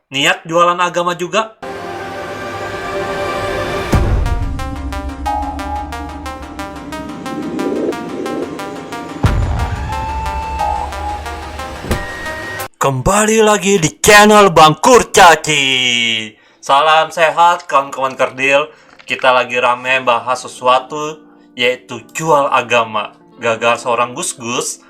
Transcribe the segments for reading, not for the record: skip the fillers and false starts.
Niat jualan agama juga? Kembali lagi di channel Bang Kurcaci. Salam sehat kawan-kawan kerdil. Kita lagi rame bahas sesuatu, yaitu jual agama. Gagal seorang Gus-Gus.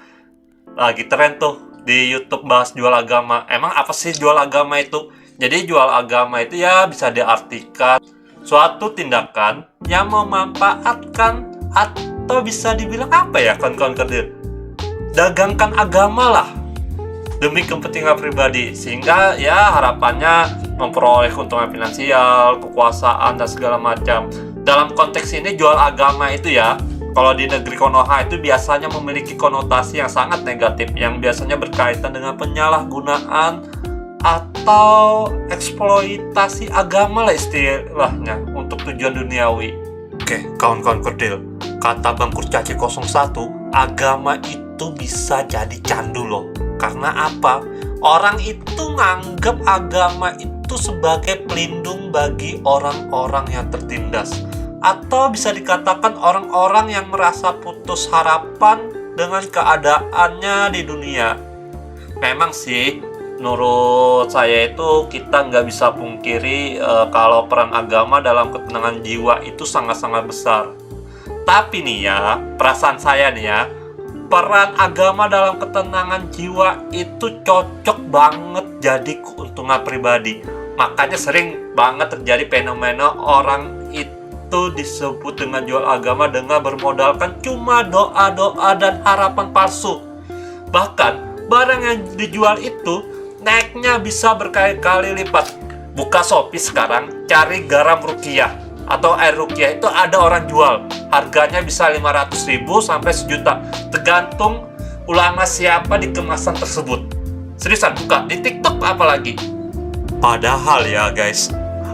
Lagi tren tuh di YouTube bahas jual agama. Emang apa sih jual agama itu? Jadi jual agama itu ya bisa diartikan suatu tindakan yang memanfaatkan, atau bisa dibilang apa ya kawan-kawan kerdil, dagangkan agama lah demi kepentingan pribadi, sehingga ya harapannya memperoleh keuntungan finansial, kekuasaan, dan segala macam. Dalam konteks ini jual agama itu ya, kalau di negeri Konoha itu biasanya memiliki konotasi yang sangat negatif, yang biasanya berkaitan dengan penyalahgunaan atau eksploitasi agama lah istilahnya untuk tujuan duniawi. Oke, kawan-kawan kerdil, kata Bang Kurcaci 01, agama itu bisa jadi candu loh. Karena apa? Orang itu nganggap agama itu sebagai pelindung bagi orang-orang yang tertindas, atau bisa dikatakan orang-orang yang merasa putus harapan dengan keadaannya di dunia. Memang sih, menurut saya itu kita nggak bisa pungkiri kalau peran agama dalam ketenangan jiwa itu sangat-sangat besar. Tapi nih ya, perasaan saya nih ya, peran agama dalam ketenangan jiwa itu cocok banget jadi keuntungan pribadi. Makanya sering banget terjadi fenomena orang itu disebut dengan jual agama dengan bermodalkan cuma doa-doa dan harapan palsu. Bahkan barang yang dijual itu naiknya bisa berkali-kali lipat. Buka Shopee sekarang, cari garam rukiah atau air rukiah, itu ada orang jual. Harganya bisa 500.000 sampai 1 juta, tergantung ulama siapa di kemasan tersebut. Seriusan, buka di TikTok apalagi. Padahal ya guys,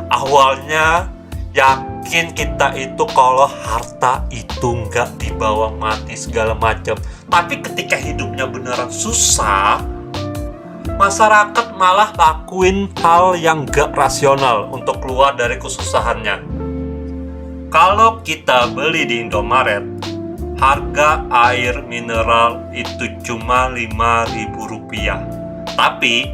awalnya yakin kita itu kalau harta itu nggak dibawa mati segala macam. Tapi ketika hidupnya beneran susah, masyarakat malah lakuin hal yang gak rasional untuk keluar dari kesusahannya. Kalau kita beli di Indomaret, harga air mineral itu cuma Rp5.000. Tapi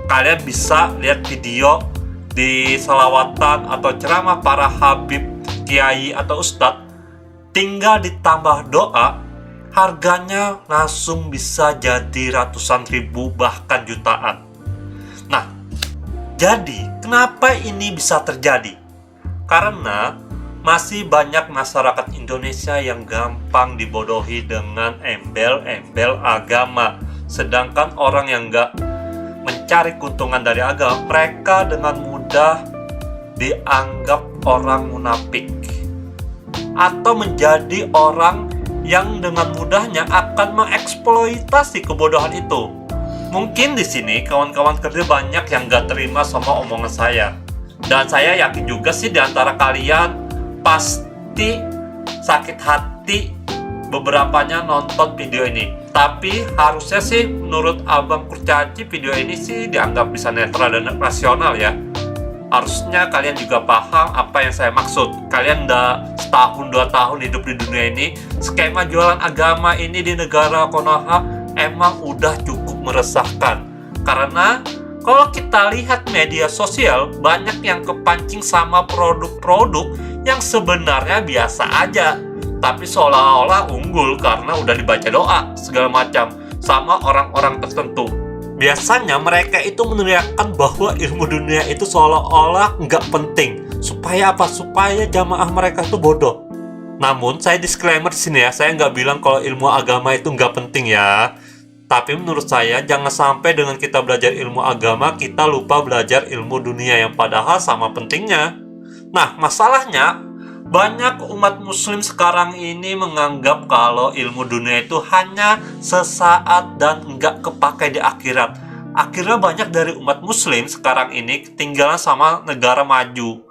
kalian bisa lihat video di selawatan atau ceramah para habib, kiai atau ustadz, tinggal ditambah doa, harganya langsung bisa jadi ratusan ribu bahkan jutaan. Nah, jadi kenapa ini bisa terjadi? Karena masih banyak masyarakat Indonesia yang gampang dibodohi dengan embel-embel agama. Sedangkan orang yang nggak mencari keuntungan dari agama, mereka dengan mudah dianggap orang munafik atau menjadi orang yang dengan mudahnya akan mengeksploitasi kebodohan itu. Mungkin di sini kawan-kawan kerja banyak yang nggak terima sama omongan saya. Dan saya yakin juga sih di antara kalian pasti sakit hati beberapanya nonton video ini. Tapi harusnya sih menurut Abang Kurcaci video ini sih dianggap bisa netral dan rasional ya. Harusnya kalian juga paham apa yang saya maksud. Kalian udah setahun 2 tahun hidup di dunia ini, skema jualan agama ini di negara Konoha emang udah cukup meresahkan. Karena kalau kita lihat media sosial, banyak yang kepancing sama produk-produk yang sebenarnya biasa aja, tapi seolah-olah unggul karena udah dibaca doa segala macam sama orang-orang tertentu. Biasanya mereka itu meneriakkan bahwa ilmu dunia itu seolah-olah nggak penting. Supaya apa? Supaya jamaah mereka itu bodoh. Namun saya disclaimer di sini ya, saya nggak bilang kalau ilmu agama itu nggak penting ya. Tapi menurut saya jangan sampai dengan kita belajar ilmu agama kita lupa belajar ilmu dunia yang padahal sama pentingnya. Nah, masalahnya banyak umat muslim sekarang ini menganggap kalau ilmu dunia itu hanya sesaat dan nggak kepakai di akhirat. Akhirnya banyak dari umat muslim sekarang ini ketinggalan sama negara maju.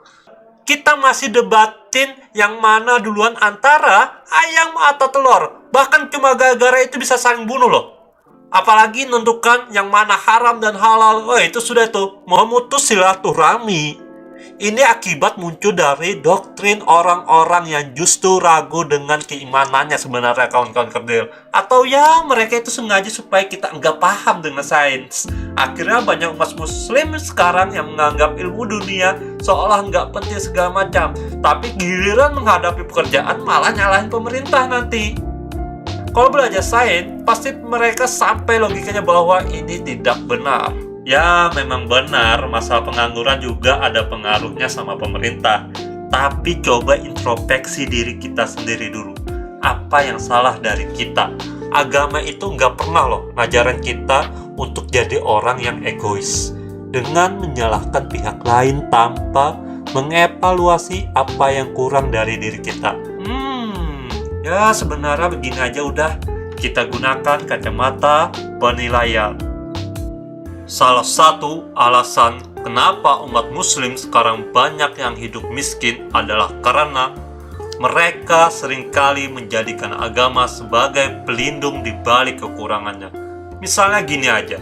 Kita masih debatin yang mana duluan antara ayam atau telur. Bahkan cuma gara-gara itu bisa saling bunuh loh. Apalagi menentukan yang mana haram dan halal. Oh, itu sudah tuh memutus silaturahmi. Ini akibat muncul dari doktrin orang-orang yang justru ragu dengan keimanannya sebenarnya, kawan-kawan kerdil. Atau ya mereka itu sengaja supaya kita enggak paham dengan sains. Akhirnya banyak umat muslim sekarang yang menganggap ilmu dunia seolah enggak penting segala macam. Tapi giliran menghadapi pekerjaan malah nyalahin pemerintah nanti. Kalau belajar sains, pasti mereka sampai logikanya bahwa ini tidak benar. Ya, memang benar, masalah pengangguran juga ada pengaruhnya sama pemerintah. Tapi coba introspeksi diri kita sendiri dulu. Apa yang salah dari kita? Agama itu nggak pernah loh ngajarin kita untuk jadi orang yang egois. Dengan menyalahkan pihak lain tanpa mengevaluasi apa yang kurang dari diri kita. Ya sebenarnya begini aja udah, kita gunakan kacamata penilaian. Salah satu alasan kenapa umat muslim sekarang banyak yang hidup miskin adalah karena mereka seringkali menjadikan agama sebagai pelindung di balik kekurangannya. Misalnya gini aja,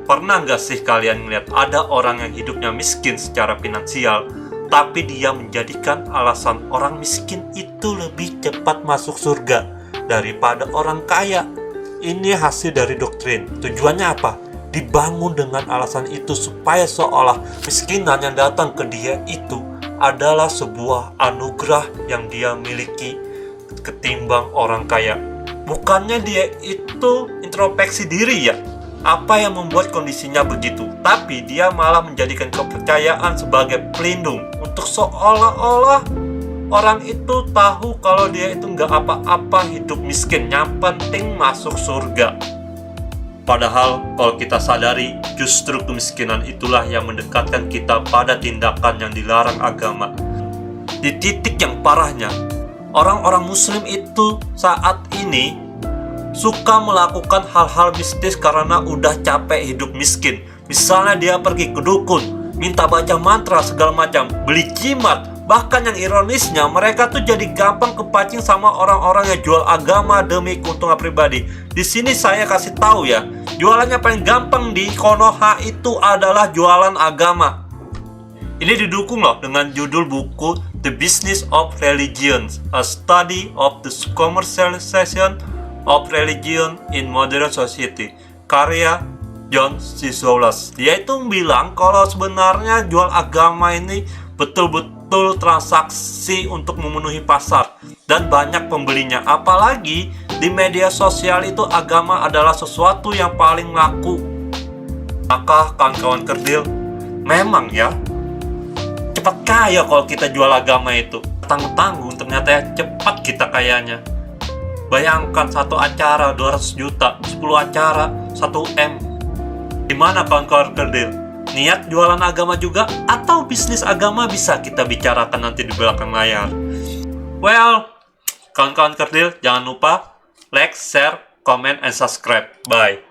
pernah nggak sih kalian melihat ada orang yang hidupnya miskin secara finansial, tapi dia menjadikan alasan orang miskin itu lebih cepat masuk surga daripada orang kaya? Ini hasil dari doktrin. Tujuannya apa? Dibangun dengan alasan itu supaya seolah miskinan yang datang ke dia itu adalah sebuah anugerah yang dia miliki ketimbang orang kaya. Bukannya dia itu introspeksi diri ya, apa yang membuat kondisinya begitu, tapi dia malah menjadikan kepercayaan sebagai pelindung untuk seolah-olah orang itu tahu kalau dia itu nggak apa-apa hidup miskin, yang penting masuk surga. Padahal kalau kita sadari, justru kemiskinan itulah yang mendekatkan kita pada tindakan yang dilarang agama. Di titik yang parahnya, orang-orang muslim itu saat ini suka melakukan hal-hal mistis karena udah capek hidup miskin. Misalnya dia pergi ke dukun, minta baca mantra segala macam, beli jimat. Bahkan yang ironisnya, mereka tuh jadi gampang kepancing sama orang-orang yang jual agama demi keuntungan pribadi. Di sini saya kasih tahu ya, jualannya paling gampang di Konoha itu adalah jualan agama. Ini didukung loh dengan judul buku The Business of Religion, A Study of the Commercialization of Religion in Modern Society, karya John C. Soros. Dia itu bilang kalau sebenarnya jual agama ini betul-betul transaksi untuk memenuhi pasar dan banyak pembelinya. Apalagi di media sosial itu agama adalah sesuatu yang paling laku. Maka kawan-kawan kerdil, memang ya cepat kaya kalau kita jual agama itu. Tanggung-tanggung ternyata ya cepat kita kayanya. Bayangkan satu acara 200 juta, 10 acara 1M. Gimana kawan-kawan kerdil? Niat jualan agama juga atau bisnis agama bisa kita bicarakan nanti di belakang layar. Well, kawan-kawan kerdil jangan lupa like, share, comment, and subscribe. Bye.